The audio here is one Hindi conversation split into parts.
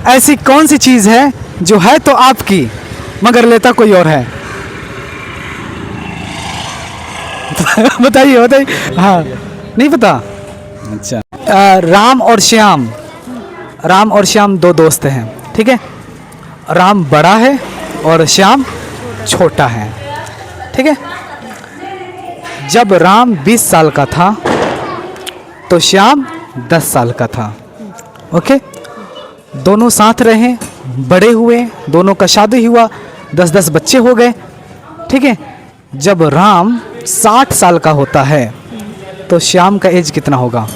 ऐसी कौन सी चीज़ है जो है तो आपकी मगर लेता कोई और है? बताइए बताइए। हाँ, नहीं पता। अच्छा, राम और श्याम दो दोस्त हैं, ठीक है। राम बड़ा है और श्याम छोटा है, ठीक है। जब राम 20 साल का था तो श्याम 10 साल का था, ओके। दोनों साथ रहे, बड़े हुए, दोनों का शादी हुआ, 10-10 बच्चे हो गए, ठीक है। जब राम 60 साल का होता है तो श्याम का एज कितना होगा?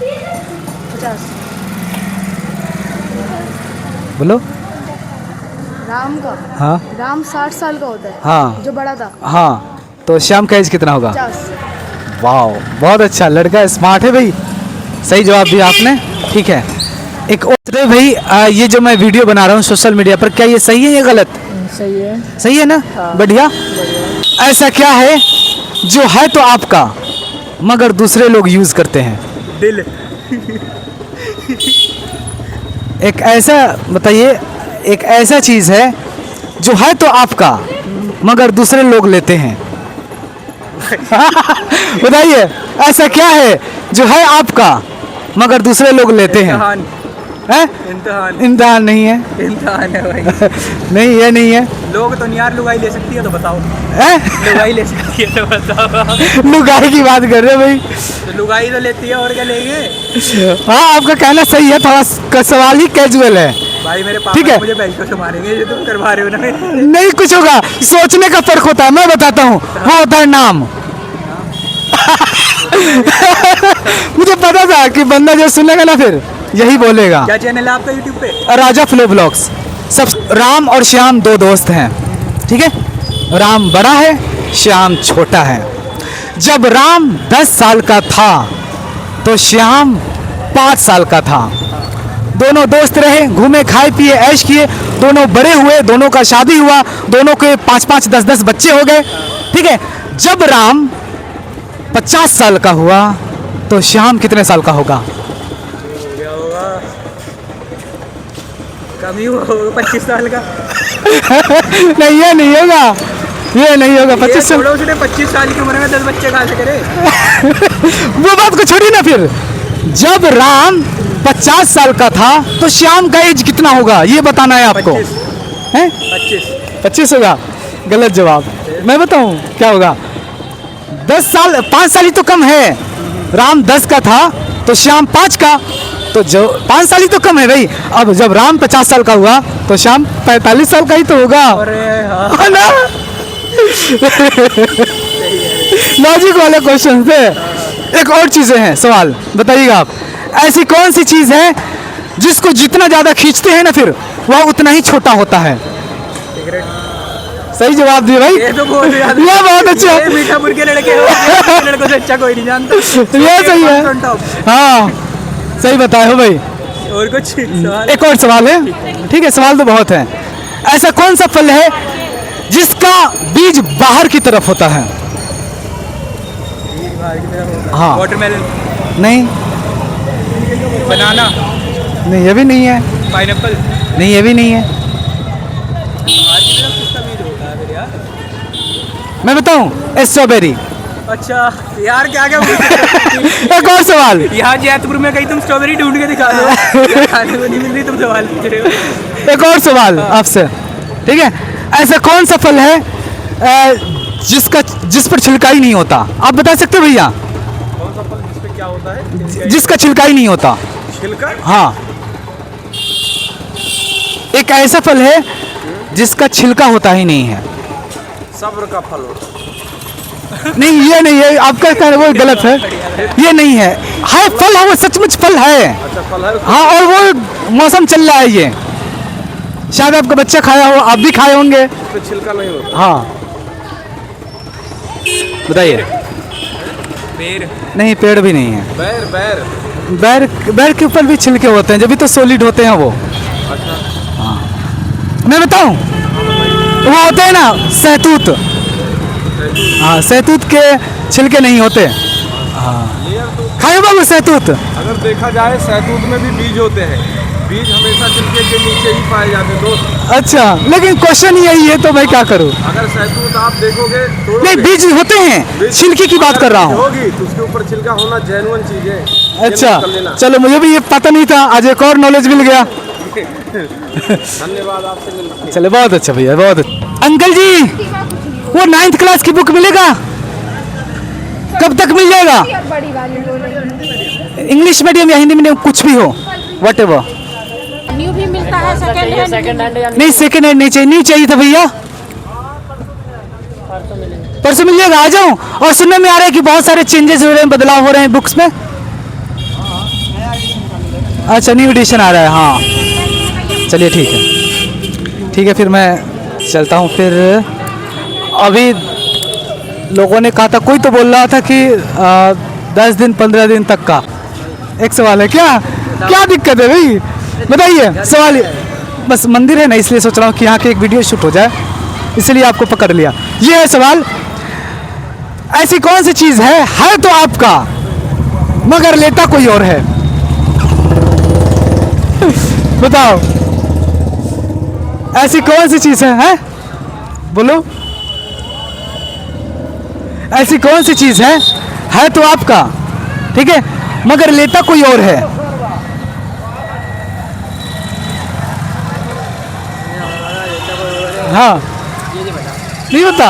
50। बोलो। राम का? हाँ, राम 60 साल का होता है। हाँ, जो बड़ा था। हाँ, तो श्याम का एज कितना होगा? 50। वाह, बहुत अच्छा, लड़का स्मार्ट है भाई, सही जवाब दिया आपने, ठीक है। एक और भाई, ये जो मैं वीडियो बना रहा हूँ सोशल मीडिया पर, क्या ये सही है या गलत? सही है। सही है ना? हाँ। बढ़िया। ऐसा क्या है जो है तो आपका मगर दूसरे लोग यूज करते हैं? दिल। एक ऐसा बताइए, एक ऐसा चीज है जो है तो आपका मगर दूसरे लोग लेते हैं। बताइए, ऐसा क्या है जो है आपका मगर दूसरे लोग लेते हैं? इम्तिहान। हैं? इम्तिहान। इम्तिहान नहीं है। इम्तिहान है भाई। नहीं, ये नहीं है। लोग तो नहीं यार, लुगाई ले सकती है तो बताओ। हैं? लुगाई ले सकती है तो बताओ। लुगाई की बात कर रहे हैं भाई। तो लुगाई तो लेती है, और क्या लेंगे? हाँ, आपका कहना सही है, थोड़ा का सवाल ही कैजुअल है। भाई मेरे ठीक पापा है। मुझे बेल्टों से मारेंगे, ये तुम करवा रहे हो ना। नहीं कुछ होगा, सोचने का फर्क होता है, मैं बताता हूँ, वो होता है नाम। मुझे पता था कि बंदा जो सुनेगा ना फिर यही बोलेगा। क्या चैनल है आपका यूट्यूब पे? राजा फ्लो ब्लॉग्स। सब राम और श्याम दो दोस्त हैं, ठीक है। राम बड़ा है, श्याम छोटा है। जब राम 10 साल का था तो श्याम 5 साल का था। दोनों दोस्त रहे, घूमे, खाए पिए, ऐश किए, दोनों बड़े हुए, दोनों का शादी हुआ, दोनों के 5-5, 10-10 बच्चे हो गए, ठीक है। जब राम 50 साल का हुआ तो श्याम कितने साल का होगा? क्या होगा? कम ही होगा, 25 साल का। नहीं, ये नहीं होगा, ये नहीं होगा। 25 साल? उसने 25 साल की उम्र में 10 बच्चे कहाँ से करे? वो बात को छोड़ी ना फिर। जब राम 50 साल का था तो श्याम का एज कितना होगा, ये बताना है आपको। 25। हैं? 25 होगा? गलत जवाब। मैं बताऊं क्या होगा? 10 साल, 5 साल ही तो कम है। राम 10 का था तो श्याम 5 का, तो जो 5 साल ही तो कम है भाई। अब जब राम 50 साल का हुआ तो श्याम 45 साल का ही तो होगा। अरे हाँ। है ना? लॉजिक वाले क्वेश्चन थे। एक और चीजें हैं, सवाल बताइएगा आप। ऐसी कौन सी चीज है जिसको जितना ज्यादा खींचते हैं ना फिर वह उतना ही छोटा होता है? सही जवाब दिए भाई। ये तो बहुत ये बहुत अच्छा। ये मीठापुर के लड़के हो, लड़कों से अच्छा कोई नहीं जानता। ये सही है। हाँ, सही बताए हो भाई। और कुछ सवाल? एक और सवाल है, ठीक है। सवाल तो बहुत है। ऐसा कौन सा फल है जिसका बीज बाहर की तरफ होता है? हाँ। वाटरमेलन। नहीं, बनाना। नहीं, ये भी नहीं है। पाइनएप्पल। नहीं, ये भी नहीं है। मैं बताऊं, स्ट्रॉबेरी। अच्छा यार, क्या क्या एक और सवाल। यहाँ जैतपुर में कहीं तुम स्ट्रॉबेरी ढूंढ के दिखा दो। खाने को नहीं मिल रही, तुम सवाल पूछ रहे हो। एक और सवाल आपसे, ठीक है। ऐसा कौन सा फल है जिस पर छिलका ही नहीं होता? आप बता सकते हो भैया? कौन सा फल जिस पे क्या होता है? जिसका छिलका ही नहीं होता। छिलका? हाँ, एक ऐसा फल है जिसका छिलका होता ही नहीं है। सब्र का फल। नहीं, ये नहीं है, आपका कहना वो गलत है। ये नहीं है, है फल है वो, सचमुच फल है। अच्छा फल है। हाँ, और वो मौसम चल रहा है ये। शायद आपका बच्चा खाया हो, आप भी खाए होंगे। तो छिलका नहीं होता। हाँ, बताइए। बेर। नहीं, पेड़ भी नहीं है। बैर बैर। बैर, बैर के ऊपर भी छिलके होते हैं, जब भी तो सॉलिड होते हैं वो। अच्छा। हाँ, मैं बताऊं, वो होते हैं ना सहतूत। हाँ, सहतूत के छिलके नहीं होते। हाँ, खाए बाबू सहतूत। अगर देखा जाए सहतूत में भी बीज होते हैं, बीज हमेशा छिलके के नीचे ही पाए जाते हैं दोस्त। अच्छा, लेकिन क्वेश्चन यही है तो मैं क्या करूं? अगर शहतूत आप देखोगे नहीं, बीज होते हैं, छिलके की बात कर रहा हूं। होगी तो उसके ऊपर छिलका होना जेन्युइन चीज है। अच्छा, कर लेना। चलो मुझे भी ये पता नहीं था, आज एक और नॉलेज मिल गया। धन्यवाद, आपसे मिलकर। चले, बहुत अच्छा भैया, बहुत अच्छा। अंकल जी, वो 9th क्लास की बुक मिलेगा? कब तक मिल जाएगा? बड़ी वाली इंग्लिश मीडियम या हिंदी मीडियम, कुछ भी हो, वट एवर। न्यू भी मिलता है, सेकंड हैंड नहीं, सेकंड हैंड नहीं चाहिए, नहीं चाहिए था भैया। परसों मिल जाएगा, आ जाऊं। और सुनने में आ रहा है कि बहुत सारे चेंजेस हो रहे हैं, बदलाव हो रहे हैं बुक्स में। अच्छा, न्यू एडिशन आ रहा है, हाँ चलिए ठीक है, ठीक है, फिर मैं चलता हूँ। फिर अभी लोगों ने कहा था, कोई तो बोल रहा था कि 10 दिन 15 दिन तक का। एक सवाल है, क्या क्या दिक्कत है भाई, बताइए। सवाल बस मंदिर है ना, इसलिए सोच रहा हूँ कि यहाँ की एक वीडियो शूट हो जाए, इसलिए आपको पकड़ लिया। ये है सवाल, ऐसी कौन सी चीज़ है तो आपका मगर लेता कोई और है? बताओ, ऐसी कौन सी चीज़ है? बोलो, ऐसी कौन सी चीज़ है तो आपका, ठीक है, मगर लेता कोई और है? हाँ, नहीं बता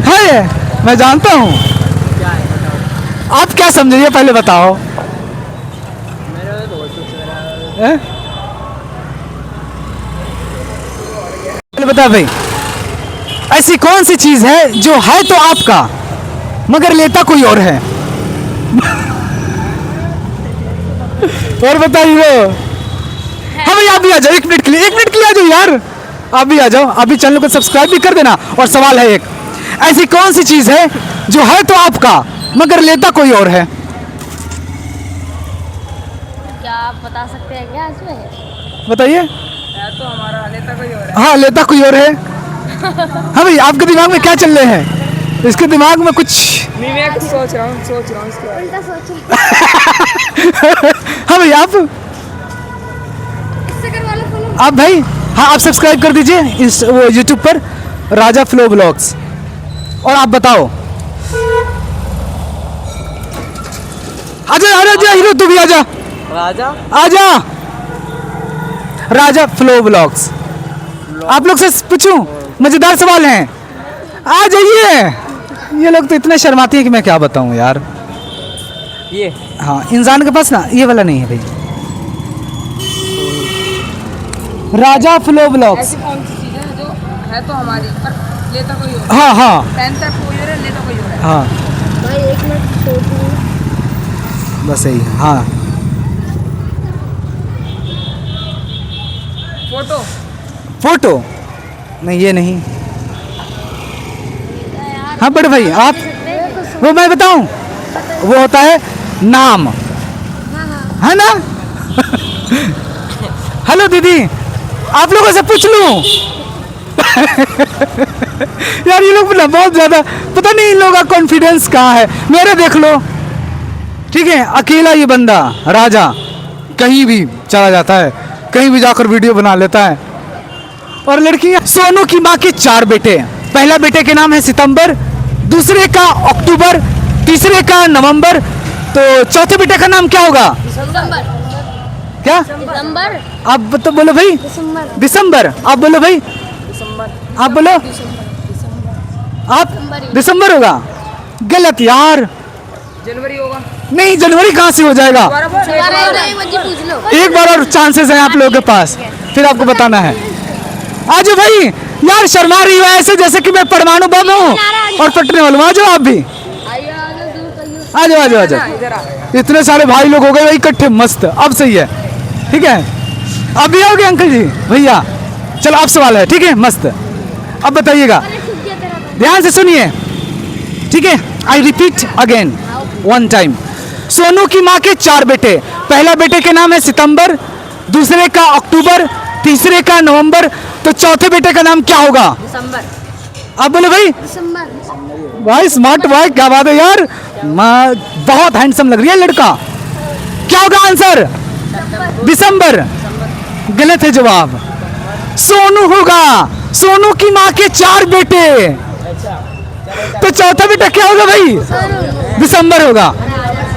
है ये, मैं जानता हूँ। आप क्या समझिए, पहले बताओ। हैं? पहले बता भाई, ऐसी कौन सी चीज है जो है तो आपका मगर लेता कोई और है? और बताइए। हाँ भाई, आप भी आ जाओ, 1 मिनट के लिए, 1 मिनट के लिए आ जाओ यार, आप भी आ जाओ। अभी चैनल को सब्सक्राइब भी कर देना। और सवाल है एक, ऐसी कौन सी चीज है जो है तो आपका मगर लेता कोई और है? क्या आप बता सकते हैं क्या इसमें? बताइए। तो हमारा लेता कोई और है। हाँ, लेता कोई और है। हाँ भाई, आपके दिमाग में क्या चल रहे हैं? इसके दिमाग में कुछ। नहीं, मैं कुछ सोच रहा हूँ इसके बारे में। उल्टा सोचिए। हाँ भाई, इससे करवा लो फॉलो। आप भाई, हाँ आप सब्सक्राइब कर दीजिए इस वो यूट्यूब पर, राजा फ्लो ब्लॉग्स। और आप बताओ, आजा आजा हीरो, तू भी आजा, राजा आजा। राजा फ्लो ब्लॉग्स। आप लोग से पूछूं, मजेदार सवाल हैं, आ जाइए। ये लोग तो इतने शर्माती हैं कि मैं क्या बताऊं यार। ये हाँ, इंसान के पास ना ये वाला नहीं है भाई। राजा फ्लो ब्लॉग्स। ऐसी कौन सी चीज़ है जो है तो हमारी पर लेता कोई और? हाँ हाँ पहनता कोई और है, लेता कोई और है। हाँ, भाई 1 मिनट सोचूं। बस यही। हाँ, फोटो। फोटो नहीं, ये नहीं। हाँ बड़े भाई, आप वो मैं बताऊं, वो होता है नाम, है ना? हेलो दीदी, आप लोगों से पूछ लूं? यार ये लोग ना बहुत ज्यादा, पता नहीं इन लोगों का कॉन्फिडेंस कहाँ है। मेरे देख लो, ठीक है, अकेला ये बंदा राजा कहीं भी चला जाता है, कहीं भी जाकर वीडियो बना लेता है। और लड़कियां, सोनू की माँ के 4 बेटे, पहला बेटे के नाम है सितंबर, दूसरे का अक्टूबर, तीसरे का नवंबर, तो चौथे बेटे का नाम क्या होगा? दिसंबर। क्या दिसंबर। आप तो बोलो भाई। दिसंबर। दिसंबर। आप बोलो भाई, आप बोलो। आप दिसंबर होगा? गलत यार, जनवरी होगा। नहीं, जनवरी कहाँ से हो जाएगा? पूछ लो। एक बार और चांसेस हैं आप लोगों के पास, फिर आपको बताना है। आज भाई यार, शर्मा रही हो ऐसे जैसे कि मैं परमाणु बम हूँ और फटने वाला हूँ। आ जाओ आप भी, आ जाओ आ जाओ आ जाओ। इधर आ। इतने सारे भाई लोग हो गए भाई इकट्ठे, मस्त। अब सही है, ठीक है। अब भी आओगे अंकल जी, भैया? चलो अब सवाल है, ठीक है, मस्त। अब बताइएगा, ध्यान से सुनिए, ठीक है। I repeat again 1 time. Sonu की माँ के 4 बेटे, पहला बेटे के नाम है सितंबर, दूसरे का अक्टूबर, तीसरे का नवंबर, तो चौथे बेटे का नाम क्या होगा? दिसंबर। आप बोलो भाई। दिसंबर। भाई स्मार्ट भाई, क्या बात है यार, बहुत हैंडसम लग रही है लड़का। क्या होगा आंसर? दिसंबर। गलत है जवाब। सोनू होगा। सोनू की माँ के 4 बेटे, तो चौथा बेटा क्या होगा भाई? दिसंबर होगा।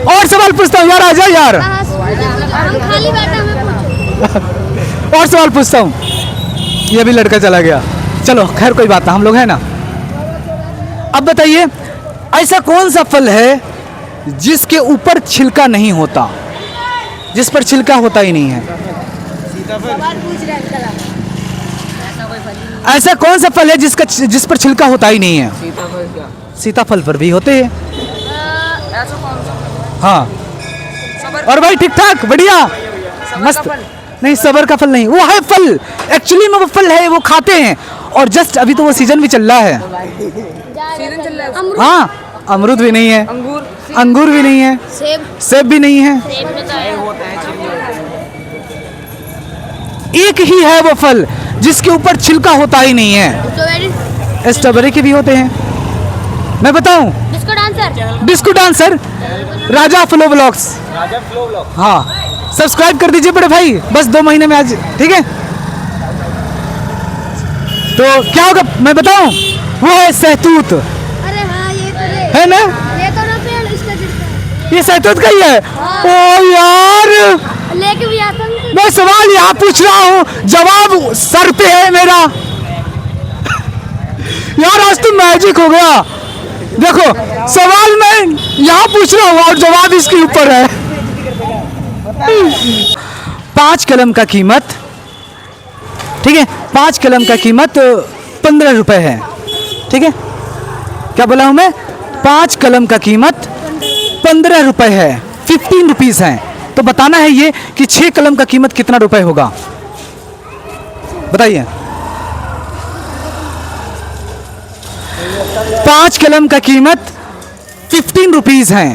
और सवाल पूछता हूँ यार, आजा यार। हम खाली बैठे हमें और सवाल पूछता हूँ। ये भी लड़का चला गया। चलो खैर कोई बात ना, हम लोग हैं ना। अब बताइए, ऐसा कौन सा फल है जिसके ऊपर छिलका नहीं होता, जिस पर छिलका होता ही नहीं है? ऐसा कौन सा फल है जिस पर छिलका होता ही नहीं है? सीताफल पर भी होते हैं। हाँ। और भाई ठीक ठाक, बढ़िया, मस्त। नहीं, सबर का फल नहीं, वो है फल, एक्चुअली में वो फल है, वो खाते हैं। और जस्ट अभी तो वो सीजन भी चल रहा है। सीजन चल रहा है। हाँ, अमरूद भी नहीं है, अंगूर भी नहीं है, सेब भी नहीं है। एक ही है वो फल जिसके ऊपर छिलका होता ही नहीं है। स्ट्रॉबेरी के भी होते हैं। मैं बताऊं? Disco dancer. डिस्को डांसर, राजा फ्लो ब्लॉग्स। हाँ, सब्सक्राइब कर दीजिए बड़े भाई, बस 2 महीने में आज, ठीक है? तो क्या होगा मैं बताऊं? वो है सहतूत, अरे हाँ, ये तो है ना? ये तो ना पेड़ इसका जिसका ये सहतूत का ही है। ओ यार, लेके भी आता हूँ। मैं सवाल यहाँ पूछ रहा हूँ, जवाब सर पे है मेरा। यार आज तो मैजिक हो गया। देखो, सवाल मैं यहाँ पूछ रहा हूँ और जवाब इसके ऊपर है। 5 कलम का कीमत, ठीक है, 5 कलम का कीमत 15 रुपए है, ठीक है? क्या बोला हूँ मैं? 5 कलम का कीमत 15 रुपए है, 15 रुपीज है। तो बताना है ये कि 6 कलम का कीमत कितना रुपए होगा, बताइए। 5 कलम का कीमत 15 रुपीज है।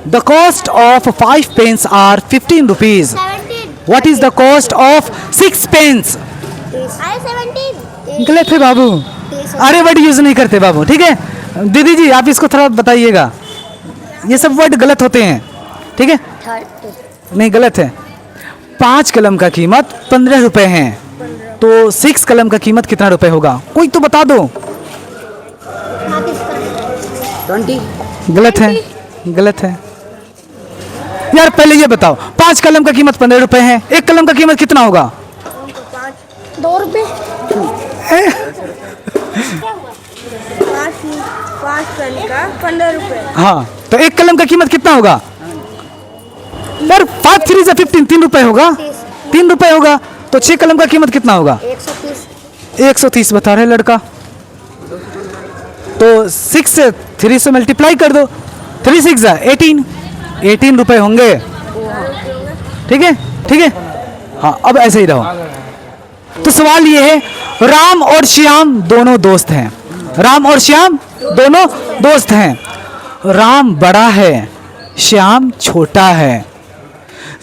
The cost of 5 pens are 15 rupees. 17। What is the cost of 6 pens? I 17। गलत है बाबू। अरे वर्ड यूज नहीं करते बाबू, ठीक है? दीदी जी आप इसको थोड़ा बताइएगा, ये सब वर्ड गलत होते हैं, ठीक है? नहीं, गलत है। 5 कलम का कीमत 15 रुपए है, तो 6 कलम का कीमत कितना रुपए होगा? कोई तो बता दो। 20। गलत है, गलत है यार। पहले ये बताओ, 5 कलम का कीमत 15 रुपए है, 1 कलम का कीमत कितना होगा? 2 रुपए। 5 पेन का 15 रुपए। हाँ, तो 1 कलम का कीमत कितना होगा? यार 5 3 से 15, 3 रुपए होगा, 3 रुपए होगा। तो 6 कलम का कीमत कितना होगा? 130। 130 बता रहे लड़का। तो 6 से 3 से मल्टीप्लाई कर दो, 3 6 18 रुपए होंगे, ठीक है? ठीक है, हाँ, अब ऐसे ही रहो। तो सवाल ये है, राम और श्याम दोनों दोस्त हैं। राम और श्याम दोनों दोस्त हैं। राम बड़ा है, श्याम छोटा है।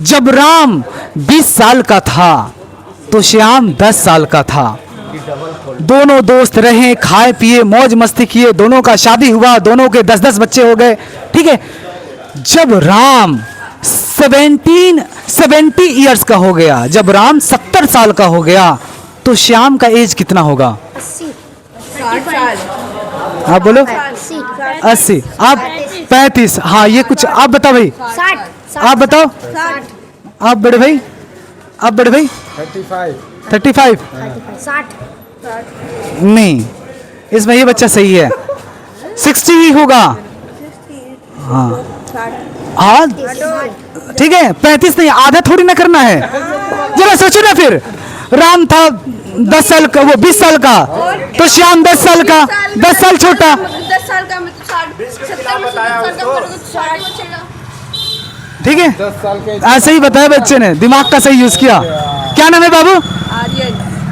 जब राम 20 साल का था तो श्याम 10 साल का था। दोनों दोस्त रहे, खाए पिए, मौज मस्ती किए, दोनों का शादी हुआ, दोनों के 10-10 बच्चे हो गए, ठीक है? जब राम 70 ईयर्स का हो गया, जब राम 70 साल का हो गया, तो श्याम का एज कितना होगा? 60 साल। आप बोलो। 80। आप 35। हाँ, ये कुछ आप बताओ भाई, 60। आप बताओ। 60। आप बड़े भाई, आप बड़े भाई। 35। 60। नहीं, इसमें ये बच्चा सही है, 60 ही होगा। हाँ हाँ, ठीक है, 35 नहीं, आधा थोड़ी ना करना है। जरा सोचो ना, फिर राम था 10 साल का, वो 20 साल का, तो श्याम 10 साल का, 10 साल छोटा। 10 साल का मैं तो 60 70 में 70 का करोगे तो 60 बचेगा। ठीक है, ऐसे ही बताया बच्चे ने, दिमाग का सही यूज किया। क्या नाम है बाबू?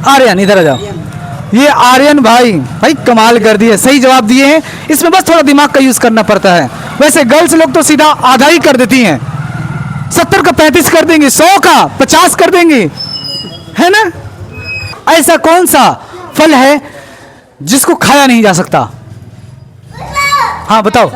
आर्यन। इधर आ जाओ। ये आर्यन भाई कमाल कर दिए, सही जवाब दिए हैं। इसमें बस थोड़ा दिमाग का यूज करना पड़ता है। वैसे गर्ल्स लोग तो सीधा आधा ही कर देती हैं, 70 का 35 कर देंगी, 100 का 50 कर देंगी, है ना? ऐसा कौन सा फल है जिसको खाया नहीं जा सकता? हाँ बताओ।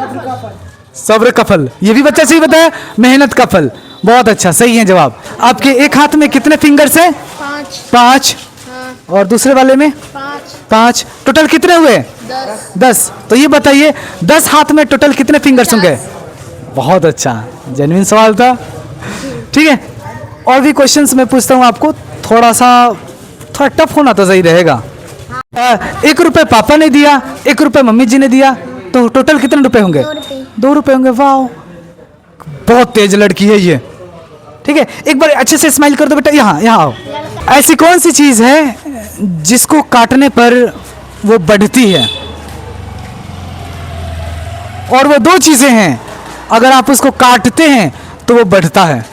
सब्र का फल, ये भी बच्चा सही बताया, मेहनत का फल, बहुत अच्छा, सही है जवाब। आपके एक हाथ में कितने फिंगर्स हैं? 5 5। हाँ और दूसरे वाले में 5 5। टोटल कितने हुए? 10 10। तो ये बताइए 10 हाथ में टोटल कितने फिंगर्स होंगे? बहुत अच्छा, जेन्युइन सवाल था। ठीक है, और भी क्वेश्चंस मैं पूछता हूँ आपको, थोड़ा टफ होना तो सही रहेगा। 1 रुपए पापा ने दिया, 1 रुपए मम्मी जी ने दिया, तो टोटल कितने रुपए होंगे? 2 रुपए होंगे। वाह, बहुत तेज लड़की है ये। ठीक है, एक बार अच्छे से स्माइल कर दो बेटा, यहाँ यहाँ आओ। ऐसी कौन सी चीज है जिसको काटने पर वो बढ़ती है? और वो 2 चीजें हैं, अगर आप उसको काटते हैं तो वो बढ़ता है।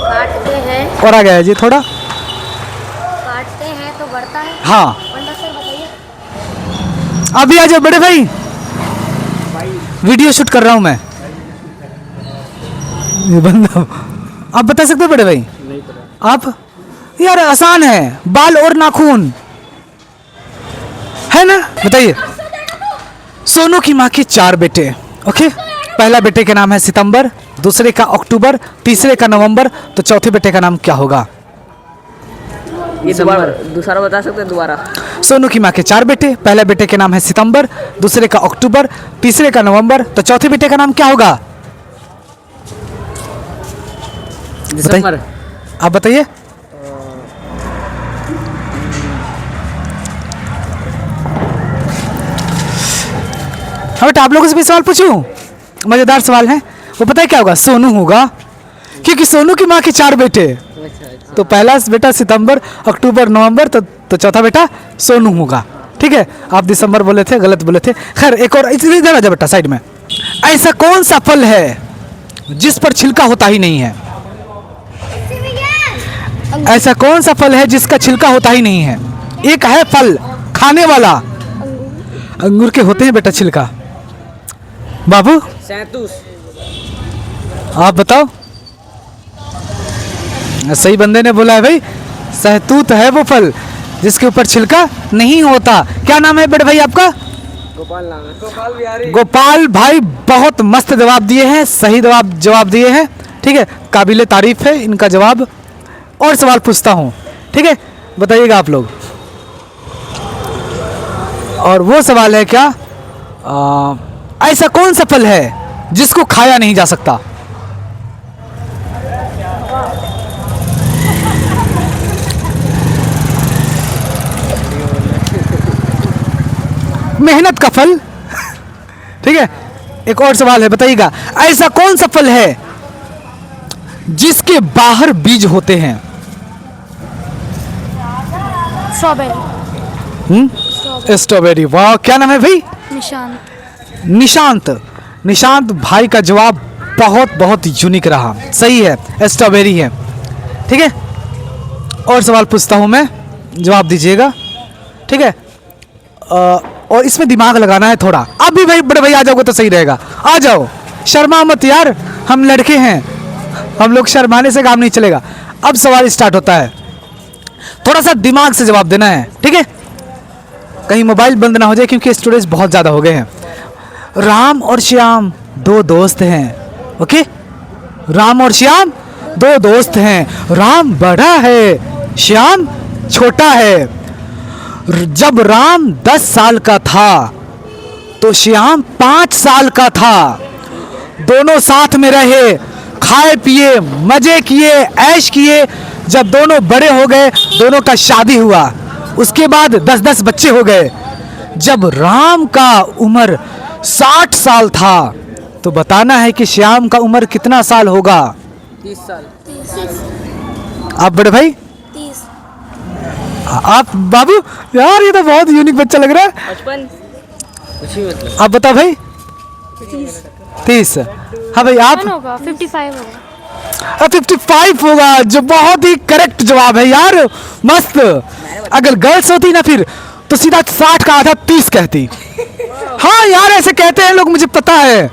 काटते हैं, और आ गया है जी थोड़ा। काटते हैं तो बढ़ता है। हाँ, वरना सर बताइए। अभी आ जाओ बड़े भाई, वीडियो शूट कर रहा हूं मैं। ये बंदा, आप बता सकते हो बड़े भाई? नहीं पता। आप? यार आसान है, बाल और नाखून है ना, बताइए। सोनू की माँ के 4 बेटे, ओके। पहला बेटे का नाम है सितंबर, दूसरे का अक्टूबर, तीसरे का नवंबर, तो चौथे बेटे का नाम क्या होगा? ये दोबारा दूसरा बता सकते हैं दोबारा? सोनू की माँ के 4 बेटे, पहला बेटे के नाम है सितंबर, दूसरे का अक्टूबर, तीसरे का नवंबर, तो चौथे बेटे का नाम क्या होगा? दिसंबर। आप बताइए। हाँ बेटा, आप लोगों से भी सवाल पूछूं, मजेदार सवाल है। वो पता है क्या होगा? सोनू होगा, क्योंकि सोनू की माँ के 4 बेटे, तो पहला बेटा सितंबर, अक्टूबर, नवंबर, तो चौथा बेटा सोनू होगा। ठीक है, आप दिसंबर बोले थे, गलत बोले थे। खैर, एक और, इधर आ जा बेटा साइड में। ऐसा कौन सा फल है जिस पर छिलका होता ही नहीं है? ऐसा कौन सा फल है जिसका छिलका होता ही नहीं है? एक है फल खाने वाला, अंगूर के होते हैं बेटा छिलका। बाबू सैतूस। आप बताओ। सही बंदे ने बोला है भाई, सहतूत है वो फल जिसके ऊपर छिलका नहीं होता। क्या नाम है बड़े भाई आपका? गोपाल नाम है। गोपाल बिहारी। गोपाल भाई, बहुत मस्त जवाब दिए हैं, सही जवाब दिए हैं। ठीक है, काबिले तारीफ है इनका जवाब। और सवाल पूछता हूँ, ठीक है, बताइएगा आप लोग। और वो सवाल है क्या, ऐसा कौन सा फल है जिसको खाया नहीं जा सकता? मेहनत का फल। ठीक है, एक और सवाल है, बताइएगा। ऐसा कौन सा फल है जिसके बाहर बीज होते हैं? स्ट्रॉबेरी। स्ट्रॉबेरी। वाह, क्या नाम है भाई? निशांत। निशांत भाई का जवाब बहुत यूनिक रहा, सही है, स्ट्रॉबेरी है। ठीक है, और सवाल पूछता हूं मैं, जवाब दीजिएगा। ठीक है, और इसमें दिमाग लगाना है थोड़ा। आप भी भाई, बड़े भाई आ जाओगे तो सही रहेगा, आ जाओ, शर्मा मत यार, हम लड़के हैं, हम लोग शर्माने से काम नहीं चलेगा। अब सवाल स्टार्ट होता है, थोड़ा सा दिमाग से जवाब देना है। ठीक है, कहीं मोबाइल बंद ना हो जाए क्योंकि स्टूडेंट्स बहुत ज़्यादा हो गए हैं। राम और श्याम 2 दोस्त हैं, ओके। राम और श्याम 2 दोस्त हैं, राम बड़ा है, श्याम छोटा है। जब राम 10 साल का था तो श्याम 5 साल का था। दोनों साथ में रहे, खाए पिए, मजे किए, ऐश किए। जब दोनों बड़े हो गए, दोनों का शादी हुआ, उसके बाद 10-10 बच्चे हो गए। जब राम का उम्र 60 साल था तो बताना है कि श्याम का उम्र कितना साल होगा? 30 साल। आप बड़े भाई? 30। आप बाबू? यार ये तो बहुत यूनिक बच्चा लग रहा है। 55 कुछ ही मतलब। आप बताओ भाई? 30। हाँ भाई, आप? होगा 55 होगा। 55 होगा, जो बहुत ही करेक्ट जवाब है यार, मस्त। अगर गर्ल्स होती ना फिर तो सीधा 60 का आधा 30 कहती। हाँ यार, ऐसे कहते हैं लोग, मुझे पता है।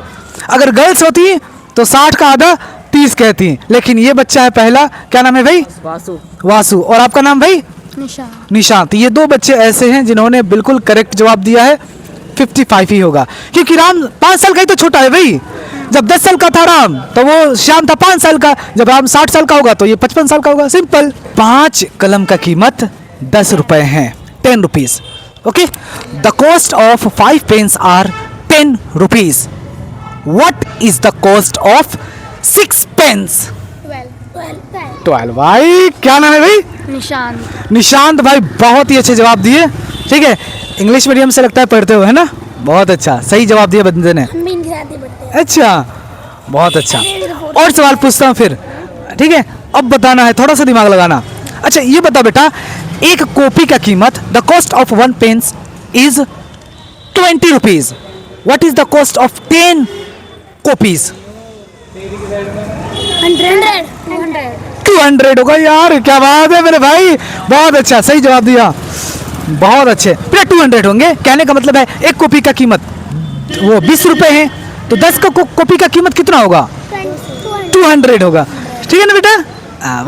अगर गर्ल्स होती तो 60 का आधा 30 कहती, लेकिन ये बच्चा है पहला, क्या नाम है भाई? वासु। वासु। और आपका नाम भाई? निशांत। निशांत। ये 2 बच्चे ऐसे हैं जिन्होंने बिल्कुल करेक्ट जवाब दिया है। 55 ही होगा, क्योंकि राम 5 साल का ही तो छोटा है भाई। जब 10 साल का था राम तो वो श्याम था 5 साल का, जब राम 60 साल का होगा तो ये 55 साल का होगा, सिंपल। 5 कलम का कीमत 10 रुपए है, 10 rupees. Okay, the cost of 5 pens are 10 rupees. What is the cost of 6 pens? 12। भाई क्या नाम है भाई? निशांत। निशांत भाई बहुत ही अच्छे जवाब दिए। ठीक है, इंग्लिश मीडियम से लगता है पढ़ते हो, है ना? बहुत अच्छा, सही जवाब दिया बंदे ने। हम भी इनके साथ ही बढ़ते हैं। अच्छा, बहुत अच्छा। और सवाल पूछता हूँ फिर, ठीक है? अब बताना है, थोड़ा सा दिमाग लगाना। अच्छा ये बता बेटा, एक कॉपी का कीमत, the cost of 1 pens is 20 rupees. What is the cost of 10 copies? 200 होगा यार, क्या बात है मेरे भाई, बहुत अच्छा, सही जवाब दिया, बहुत अच्छे। फिर 200 होंगे, कहने का मतलब है एक कॉपी का कीमत वो 20 रुपए है, तो 10 का कॉपी का कीमत कितना होगा? 200 होगा। ठीक है ना बेटा?